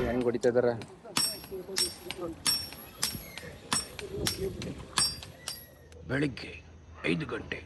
ಹೆಂಗ್ ಹೊಡಿತಾ ಇದಾರೆ. ಬೆಳಿಗ್ಗೆ 5 ಗಂಟೆ.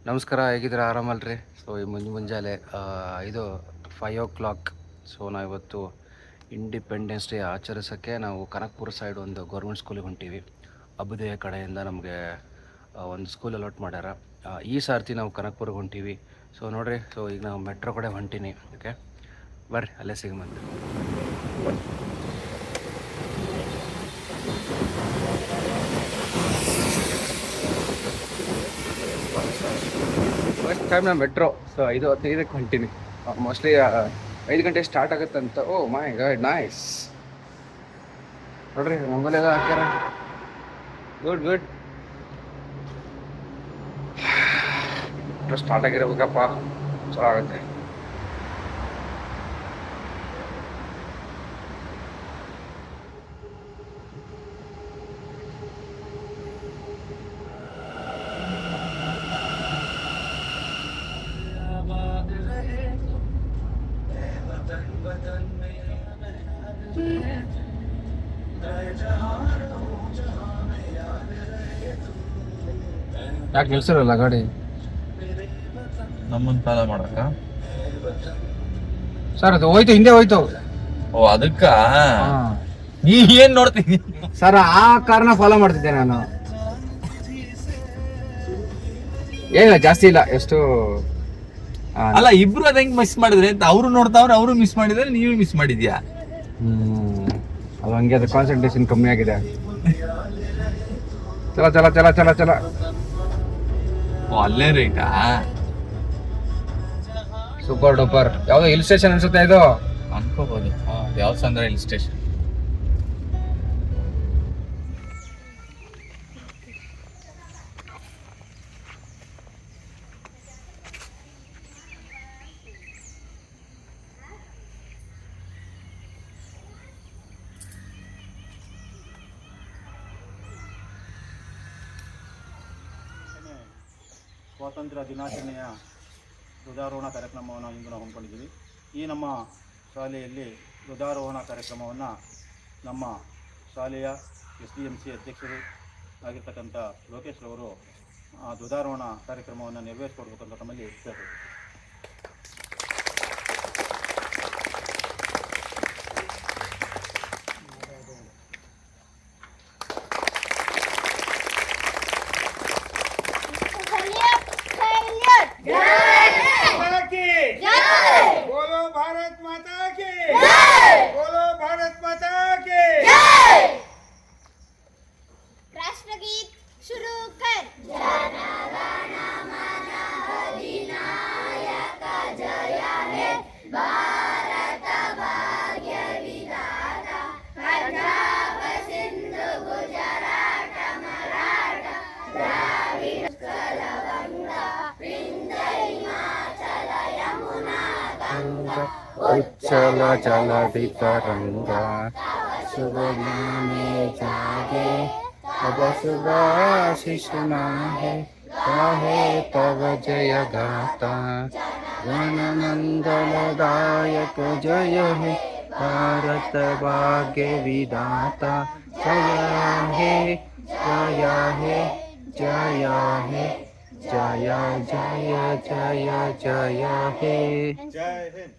ನಮಸ್ಕಾರ, ಹೇಗಿದ್ದೀರಾ? ಆರಾಮಲ್ರಿ? ಸೊ ಈ ಮುಂಜಾನೆ ಇದು 5 o'clock. ಸೊ ನಾವಿವತ್ತು ಇಂಡಿಪೆಂಡೆನ್ಸ್ ಡೇ ಆಚರಿಸೋಕ್ಕೆ ನಾವು ಕನಕಪುರ ಸೈಡ್ ಒಂದು ಗೌರ್ಮೆಂಟ್ ಸ್ಕೂಲಿಗೆ ಹೊಂಟೀವಿ. ಅಭ್ಯುದಯ ಕಡೆಯಿಂದ ನಮಗೆ ಒಂದು ಸ್ಕೂಲ್ ಅಲಾಟ್ ಮಾಡ್ಯಾರ. ಈ ಸಾರ್ತಿ ನಾವು ಕನಕಪುರಕ್ಕೆ ಹೊಂಟೀವಿ. ಸೊ ನೋಡಿರಿ, ಸೊ ಈಗ ನಾವು ಮೆಟ್ರೋ ಕಡೆ ಹೊಂಟೀನಿ. ಓಕೆ, ಬರ್ರಿ ಅಲ್ಲೇ ಸಿಗಮಂದು. ಫಸ್ಟ್ ಟೈಮ್ ನಾನು ಮೆಟ್ರೋ. ಸೊ 5:15ಕ್ಕೆ ಹೊಂಟೀನಿ. ಮೋಸ್ಟ್ಲಿ 5 ಗಂಟೆ ಸ್ಟಾರ್ಟ್ ಆಗುತ್ತಂತ. ಓ ಮೈ ಗಾಡ್, ನೈಸ್. ನೋಡ್ರಿ, ರಂಗೋಲಿ ಎಲ್ಲ ಹಾಕ್ಯಾರ. Good good. ಸ್ಟಾರ್ಟ್ ಆಗಿರ್ಬೇಕಪ್ಪ, ಚಲೋ ಆಗುತ್ತೆ. ಯಾಕೆ ನಿಲ್ಸಿರಲ್ಲ ಗಾಡಿ? ನಮ್ಮನ್ನ ಫಾಲೋ ಮಾಡಕ ಸರ್? ಅದು ಹೋಯ್ತು, ಹಿಂದೆ ಹೋಯ್ತು. ಓ, ಅದಕ್ಕ ನೀ ಏನ್ ನೋಡ್ತೀನಿ ಸರ್? ಆ ಕಾರ್ನ ಫಾಲೋ ಮಾಡ್ತಿದ್ದೆ ನಾನು. ಏನಿಲ್ಲ, ಜಾಸ್ತಿ ಇಲ್ಲ, ಎಷ್ಟು ಅಲ್ಲ. ಇಬ್ರು ಅದ ಹೆಂಗ್ ಮಿಸ್ ಮಾಡಿದ್ರೆ ಅಂತ ಅವ್ರು ನೋಡ್ತಾವ್ರೆ, ಅವರು ಮಿಸ್ ಮಾಡಿದ್ರೆ ನೀವು ಮಿಸ್ ಮಾಡಿದ್ಯಾ? ಅದು ಹಂಗೆ, ಅದು ಕಾನ್ಸಂಟ್ರೇಷನ್ ಕಮ್ಮಿ ಆಗಿದೆ. ಚಲ ಚಲ ಚಲ ಚಲ ಚಲ. ಅಲ್ಲೇ ರೈಟಾ? Super duper. ಯಾವ್ದೋ ಹಿಲ್ ಸ್ಟೇಷನ್ ಅನ್ಸುತ್ತೆ ಇದು, ಅನ್ಕೋಬಹುದು. ಯಾವ ಸಂದ್ರ ಹಿಲ್ ಸ್ಟೇಷನ್. ಸ್ವಾತಂತ್ರ್ಯ ದಿನಾಚರಣೆಯ ಧ್ವಜಾರೋಹಣ ಕಾರ್ಯಕ್ರಮವನ್ನು ಇಂದು ನಾವು ಹಮ್ಮಿಕೊಂಡಿದ್ದೀವಿ. ಈ ನಮ್ಮ ಶಾಲೆಯಲ್ಲಿ ಧ್ವಜಾರೋಹಣ ಕಾರ್ಯಕ್ರಮವನ್ನು ನಮ್ಮ ಶಾಲೆಯ SDMC ಅಧ್ಯಕ್ಷರು ಆಗಿರ್ತಕ್ಕಂಥ ಲೋಕೇಶ್ ಅವರು ಧ್ವಜಾರೋಹಣ ಕಾರ್ಯಕ್ರಮವನ್ನು ನೆರವೇರಿಸಿಕೊಡ್ಬೇಕಂತ ತಮ್ಮಲ್ಲಿ ಕೇಳ್ತೀವಿ. उच्चल जलधि तरंगा शुभ में जागे अब शुभाशिष है काहे तव जय गाता गण मंगलदायक जय है भारत भाग्य विधाता जय है जय है जय है जय जय जय जय है जय हिंद.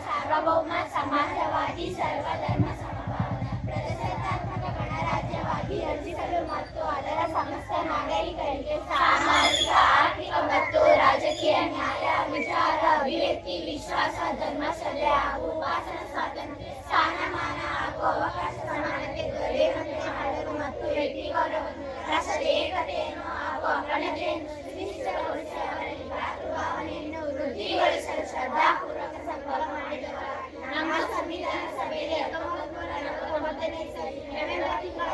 ಸಾರ್ವಭೌಮ ಸಮಾಜವಾದಿ ಸರ್ವಧರ್ಮ ಸಮಭಾವನ ಪ್ರಜಾಸತ್ತಾತ್ಮಕ ಗಣರಾಜ್ಯವಾಗಿ ರಚಿಸಲು ಮತ್ತು ಅದರ ಸಮಸ್ತ ನಾಗರಿಕರಿಗೆ ಸಾಮಾಜಿಕ, ಆರ್ಥಿಕ ಮತ್ತು ರಾಜಕೀಯ ನ್ಯಾಯ, ವಿಚಾರ, ಅಭಿವ್ಯಕ್ತಿ, ವಿಶ್ವಾಸ, ಧರ್ಮ, ಶ್ರದ್ಧೆ ಹಾಗೂ ಉಪಾಸನಾ ಸ್ವಾತಂತ್ರ್ಯ, ಸ್ಥಾನಮಾನ ಹಾಗೂ ಅವಕಾಶ ಸಮಾನತೆ ದೊರೆಯುವಂತೆ ಮಾಡಲು ಮತ್ತು ವ್ಯಕ್ತಿ ಗೌರವವನ್ನು, ರಾಷ್ಟ್ರದ ಏಕತೆಯನ್ನು ಹಾಗೂ ಅಖಂಡತೆಯನ್ನು ಸುನಿಶ್ಚಿತಗೊಳಿಸಿ ಅವರಲ್ಲಿ ಭಾವನೆಯನ್ನು ವೃದ್ಧಿಗೊಳಿಸಲು ಶ್ರದ್ಧಾಪೂರ್ವಕ ಸಂಕಲ್ಪ ಮಾಡಿದವರು ನಮ್ಮ ಸಂವಿಧಾನ ಸಭೆಯಲ್ಲಿ 1949ನೇ ಇಸವಿ ನವೆಂಬರ್ ತಿಂಗಳ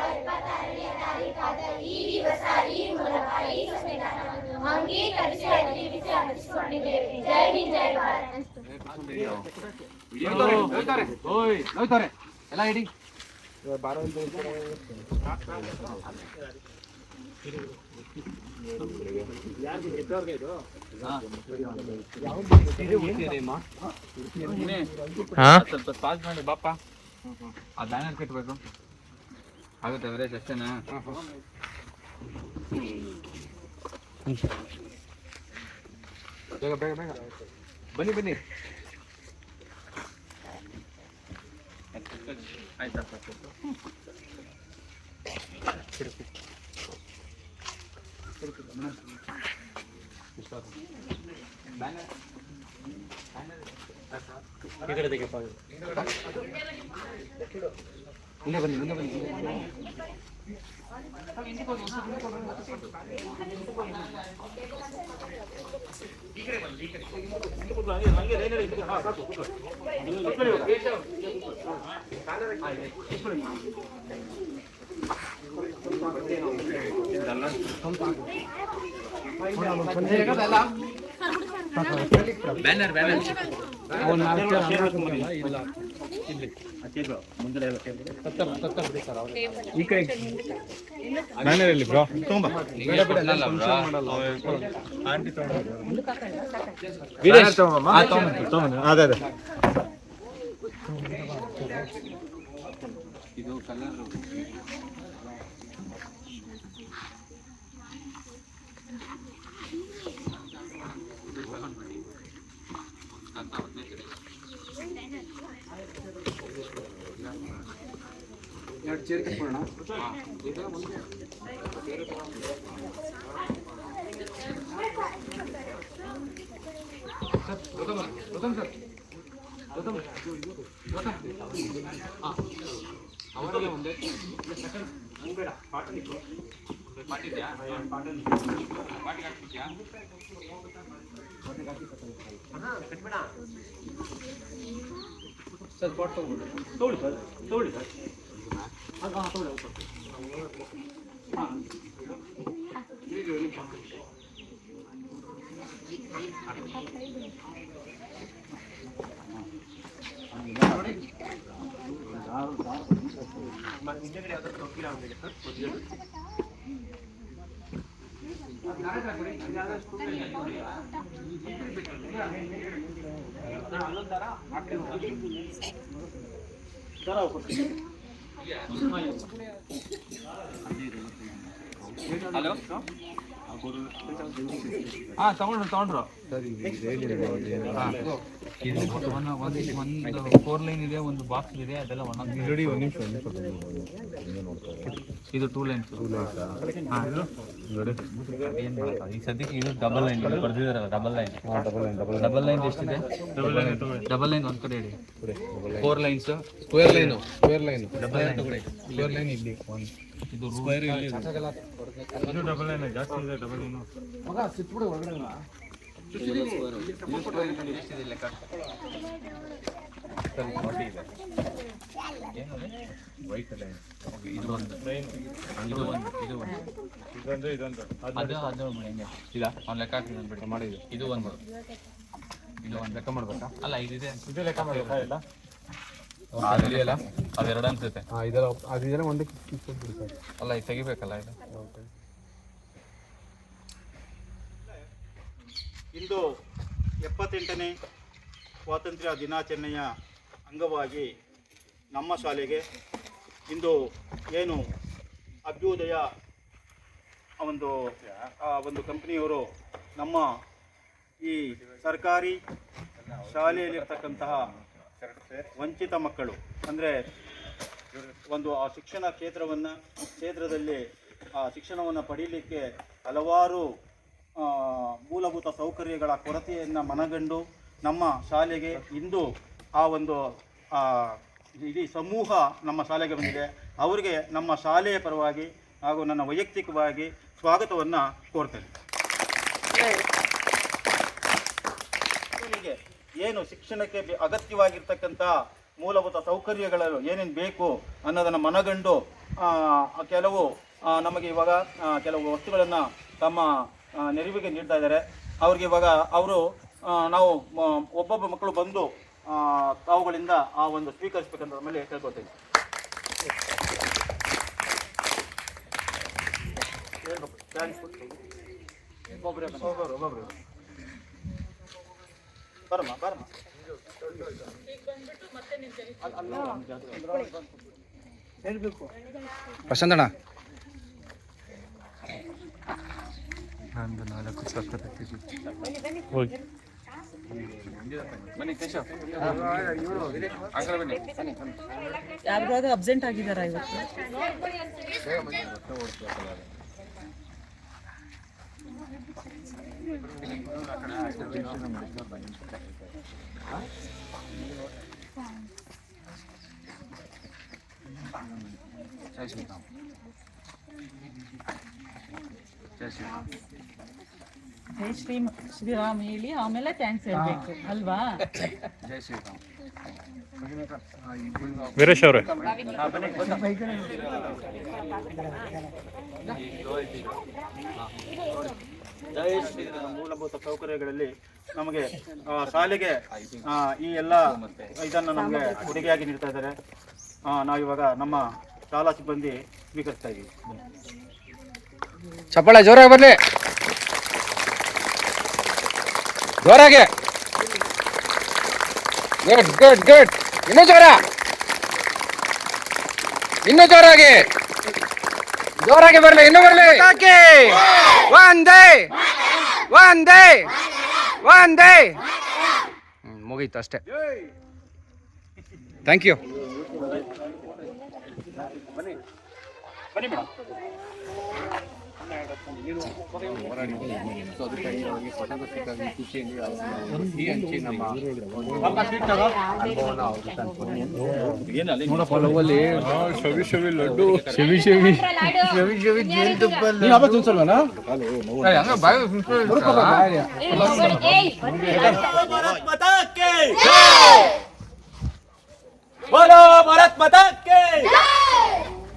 ನೋಯ್ತಾರೆ ಎಲ್ಲ ಇಡಿ. ಸ್ವಲ್ಪ ಪಾಸ್ ಮಾಡಿ ಬಾಪ. ಆ ಬ್ಯಾನರ್ ಕಟ್ಟಬೇಕು ಆಗುತ್ತೆ ಅವರೇ ಅಷ್ಟೇನಾ? ಬೇಗ ಬೇಗ ಬೇಗ ಬನ್ನಿ ಬನ್ನಿ. ಆಯ್ತಪ್ಪ. ಮುಂದೆ ಬನ್ನಿ ಮುಂದೆ ಬನ್ನಿ. ಬ್ಯಾನರ್ ಬ್ಯಾನರ್ ಈ ಕೈ ಬ್ಯಾನರ್ ಎಲ್ಲಿ ಬ್ರೋ? ಅದೇ ಅದೇ ಇದು ಕಲರ್ ಎರಡು ಚೇರ್ ಕಟ್ಕೊಳ್ಳೋಣ. ಅವರಲ್ಲ ಒಂದೇ ಮಾಡಿದ್ಯಾ? ಪಾಟಿ ಹಾಕ್ಬಿಟ್ಯಾ? ಸರ್ ಪಾಟ್ ತಗೊಳ್ಳಿ ಸರ್, ತಗೊಳ್ಳಿ ಸರ್. ತಗೊಳ್ಳಿ ಹಲೋ ಹಾಂ ತಗೊಂಡ್ರು ಇದು ಒಂದು 4 ಲೈನ್ ಇದೆ, ಒಂದು ಬಾಕ್ಸ್ ಇದೆ, ಅದೆಲ್ಲ ಒಂದೊಂದು. ಇದು 2 ಲೈನ್ಸ್. ಈ ಸದ್ಯಕ್ಕೆ ಇದು ಡಬಲ್ ಲೈನ್ ಬರ್ದಿದಾರಲ್ಲ, ಡಬಲ್ ಲೈನ್ ಎಷ್ಟಿದೆ? ಡಬಲ್ ಲೈನ್ ಒಂದ್ ಕಡೆ ಇಡಿ. 4 lines square line double line ತಗೊಳ್ಳಿ. ಸ್ಕ್ವೇರ್ ಲೈನ್ ಇಲ್ಲಿ ಇದು ಸ್ಕ್ವೇರ್ ಇಲ್ಲಿ ಇದು ಡಬಲ್ ಲೈನ್ ಜಾಸ್ತಿ ಇದೆ. ಡಬಲ್ ಲೈನ್ ಮಗ ಸಿಟ್ಬಿಡು ಹೊರಗಡೆ. ಎಷ್ಟಿದೆ ಲೆಕ್ಕ? ವೈಟ್ ಲೈನ್ ಇದು ಒಂದು ಇದೊಂದು ಇದೊಂದು ಅದು ಹೆಂಗೆ ಇಲ್ಲ ಅವ್ನು ಲೆಕ್ಕ ಹಾಕಿದ್ದಾನೆ ಬಿಡಿ ಮಾಡಿದ್ದು. ಇದು ಒಂದು ಲೆಕ್ಕ ಮಾಡ್ಬೇಕಾ? ಅಲ್ಲ ಇದಿದೆ, ಇದು ಲೆಕ್ಕ ಮಾಡಬೇಕಾ ಇಲ್ಲ? ಅಲ್ಲ ಅದೆರಡು ಅನ್ಸುತ್ತೆ. ಅದೆಲ್ಲ ಒಂದಕ್ಕೆ ಅಲ್ಲ ಇದು ತೆಗಿಬೇಕಲ್ಲ ಇದು. ಇಂದು 78ನೇ ಸ್ವಾತಂತ್ರ್ಯ ದಿನಾಚರಣೆಯ ಅಂಗವಾಗಿ ನಮ್ಮ ಶಾಲೆಗೆ ಇಂದು ಏನು ಅಭ್ಯುದಯ ಒಂದು ಕಂಪನಿಯವರು ನಮ್ಮ ಈ ಸರ್ಕಾರಿ ಶಾಲೆಯಲ್ಲಿರ್ತಕ್ಕಂತಹ ವಂಚಿತ ಮಕ್ಕಳು ಅಂದರೆ ಒಂದು ಆ ಶಿಕ್ಷಣ ಕ್ಷೇತ್ರದಲ್ಲಿ ಆ ಶಿಕ್ಷಣವನ್ನು ಪಡೀಲಿಕ್ಕೆ ಹಲವಾರು ಮೂಲಭೂತ ಸೌಕರ್ಯಗಳ ಕೊರತೆಯನ್ನು ಮನಗಂಡು ನಮ್ಮ ಶಾಲೆಗೆ ಇಂದು ಆ ಒಂದು ಇಡೀ ಸಮೂಹ ನಮ್ಮ ಶಾಲೆಗೆ ಬಂದಿದೆ. ಅವರಿಗೆ ನಮ್ಮ ಶಾಲೆಯ ಪರವಾಗಿ ಹಾಗೂ ನನ್ನ ವೈಯಕ್ತಿಕವಾಗಿ ಸ್ವಾಗತವನ್ನು ಕೋರ್ತೇನೆ. ಏನು ಶಿಕ್ಷಣಕ್ಕೆ ಅಗತ್ಯವಾಗಿರ್ತಕ್ಕಂಥ ಮೂಲಭೂತ ಸೌಕರ್ಯಗಳು ಏನೇನು ಬೇಕು ಅನ್ನೋದನ್ನು ಮನಗಂಡು ಕೆಲವು ನಮಗೆ ಇವಾಗ ಕೆಲವು ವಸ್ತುಗಳನ್ನು ತಮ್ಮ ನೆರವಿಗೆ ನೀಡ್ತಾ ಇದ್ದಾರೆ. ಅವ್ರಿಗೆ ಇವಾಗ ನಾವು ಒಬ್ಬೊಬ್ಬ ಮಕ್ಕಳು ಬಂದು ತಾವುಗಳಿಂದ ಆ ಒಂದು ಸ್ವೀಕರಿಸಬೇಕಂತ ಮೇಲೆ ಕೇಳ್ಕೊತೀನಿ. ಬರಮ್ಮ ಬರಮ್ಮ ಪ್ರಶಾಂತಣ್ಣ ಯಾರಿಗಾದ್ರೂ ಅಬ್ಸೆಂಟ್ ಆಗಿದ್ದಾರಾ ಇವತ್ತು? ಜೈ ಶ್ರೀರಾಮ್ ಹೇಳಿ ಆಮೇಲೆ ಥ್ಯಾಂಕ್ಸ್ ಹೇಳ್ಬೇಕು ಅಲ್ವಾ? ಜೈ ಶ್ರೀರಾಮ್. ವೀರೇಶ್ ಅವರೇ, ಜೈ ಶ್ರೀರಾಮ್. ಮೂಲಭೂತ ಸೌಕರ್ಯಗಳಲ್ಲಿ ನಮಗೆ ಶಾಲೆಗೆ ಈ ಎಲ್ಲ ಇದನ್ನು ನಮಗೆ ಕೊಡುಗೆಯಾಗಿ ನೀಡ್ತಾ ಇದ್ದಾರೆ. ನಾವಿವಾಗ ನಮ್ಮ ಶಾಲಾ ಸಿಬ್ಬಂದಿ ಸ್ವೀಕರಿಸ್ತಾ ಇದ್ದೀವಿ. ಚಪ್ಪಾಳೆ ಜೋರಾಗಿ ಬರಲಿ, ಜೋರಾಗಿ. Good good good. ಇನ್ನೂ ಜೋರ, ಇನ್ನೂ ಜೋರಾಗಿ, ಜೋರಾಗಿ ಬರಲಿ, ಇನ್ನೂ ಬರಲಿ. ಒಂದೇ ಒಂದೇ ಒಂದೇ. ಮುಗೀತು ಅಷ್ಟೇ. Thank you. ಬನ್ನಿ ಮೇಡಮ್. बोलो भारत माता की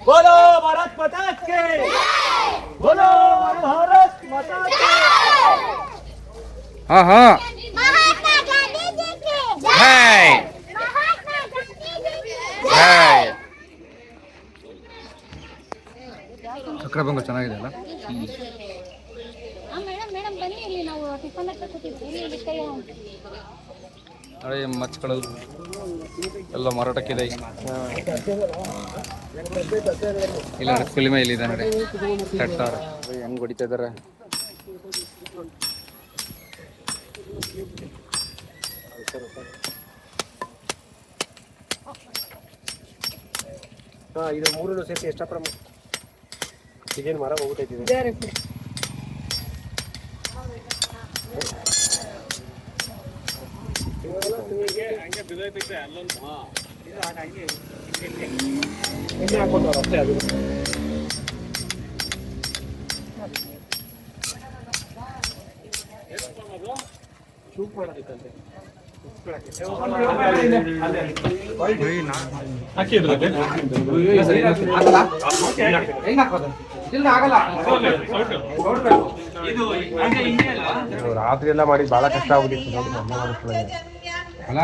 बोलो भारत माता की बोलो भारत माता की. हाँ हाँ, महात्मा गांधी जी की जय महात्मा गांधी जी की ಜೈ. ಚಕ್ರಭಂಗ ಚೆನ್ನಾಗಿದೆ ಅಲ್ಲ? ಮೇಡಮ್ ಬನ್ನಿ, ಇಲ್ಲಿ ನಾವು ಟಿಫನ್ ಹತ್ರ ಕೂತಿದ್ವಿ. ನೋಡಿ ಮಚ್ಗಳು ಎಲ್ಲ ಮಾರಾಟಕ್ಕಿದೆ. ಇಲ್ಲ ನೋಡಿ ಫಿಲ್ಮೇ ಇಲ್ಲಿದೆ ನೋಡಿ. ಸೆಟ್ಟಾರ್ ಹೆಂಗ್ ಹೊಡಿತಾ ಇದಾರೆ. ಇದು ಮೂರು ಸೇರಿ ಎಷ್ಟಪ್ಪ ಇದೇನು ಮರ ಹೋಗ್ಬಿಟ್ಟೈತಿದೆ. ಎಣ್ಣೆ ಹಾಕೊಂಡ್ರು ಅಷ್ಟೇ. ಅದು ಶೂಟ್ ಮಾಡೋದಿಕ್ಕಂತೆ ರಾತ್ರಿ ಎಲ್ಲ ಮಾಡಿ ಬಹಳ ಕಷ್ಟ ಆಗ್ಬಿಟ್ಟಿತ್ತು ಅಲ್ಲ.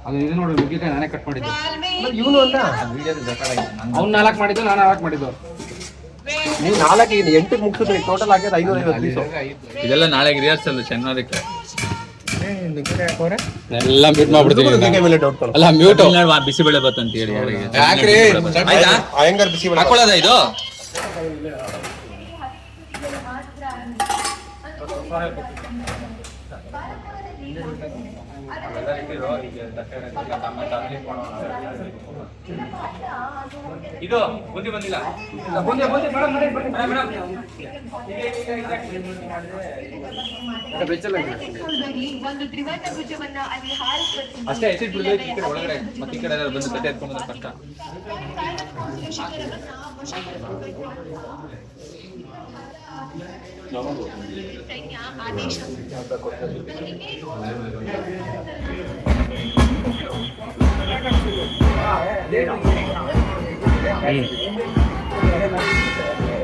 ಅದು ಇದು ನೋಡಿ, ನುಗ್ಗಿಕಾಯಿ ನಾನೇ ಕಟ್ ಮಾಡಿದ್ದು. ಇವನು ಅಂತ ಅವ್ನು 4 ಮಾಡಿದ್ದು, ನಾನು 4 ಮಾಡಿದ್ದು. ನೀವು 4 8 ಮುಗಿಸಿದ್ರಿ. ಟೋಟಲ್ ಆಗ್ಯದ 550 ಪೀಸು. ಇದೆಲ್ಲ ನಾಳೆಗೆ ರಿಹರ್ಸಲ್ ಶನಿವಾರಕ್ಕೆ. ಎಲ್ಲ ಮ್ಯೂಟ್ ಮಾಡ್ಬಿಡ್ತೀವಿ. ಅಲ್ಲ ಮ್ಯೂಟ್ ಬಿಸಿಬೇಳೆ ಬತ್ತ ಅಂತ ಹೇಳಿ ಯಾಕ್ರಿ? ಆಯ್ತಾ? ಅಯ್ಯಂಗಾರ್ ಬಿಸಿ ಹಾಕೊಳ್ಳೋದ ಇದು? ಇದು ಬುದ್ಧಿ ಬಂದಿಲ್ಲ. ಅಷ್ಟೇ ಎಸಿಡ್ ಬಿಡ್ಬೇಕು ಈ ಕಡೆ ಒಳಗಡೆ. ಮತ್ತೆ ಈ ಕಡೆ ಬಂದು ಕಟ್ಟೆ ಎತ್ಕೊಂಡು ಬಂದ್ರೆ ಕಷ್ಟ.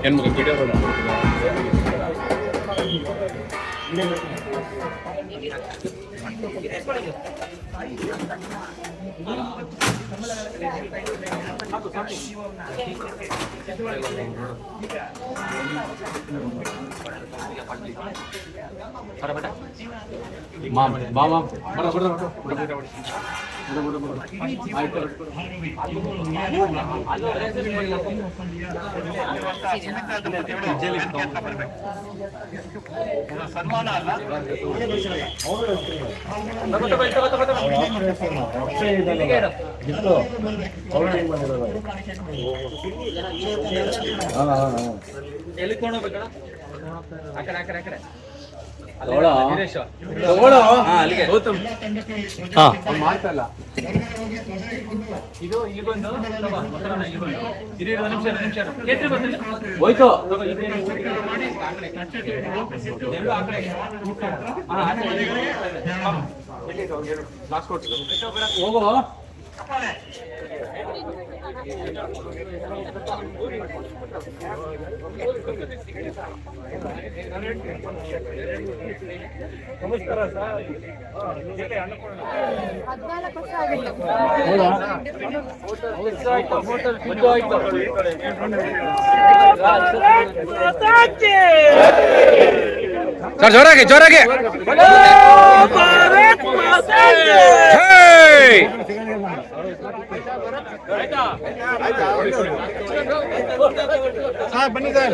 ಏನ್ ಮಗ ವಿಡಿಯೋ ಸನ್ಮಾನ ಅಲ್ಲ, ನಮಸ್ಕಾರ ಸರ್. ಜೊತೆ ಅನ್ನಪೂರ್ಣ 14 ವರ್ಷ ಆಗಿಲ್ಲ. ಸರ್ ಜೋರಾಗಿ ಜೋರಾಗಿ ಬನ್ನಿ ಸರ್.